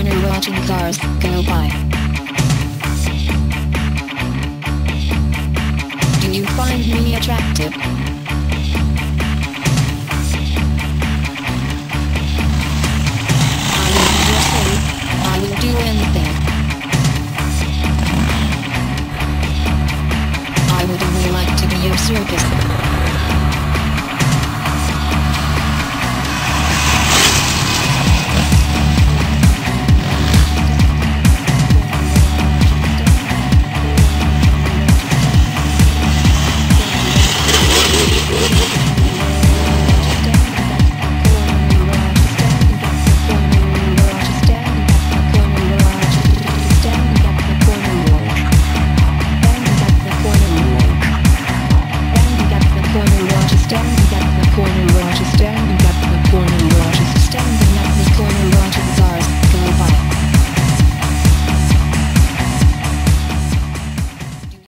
corner watching cars go by. Do you find me attractive? I will be your slave. I will do anything. I would only like to be your circus. Standing at the corner,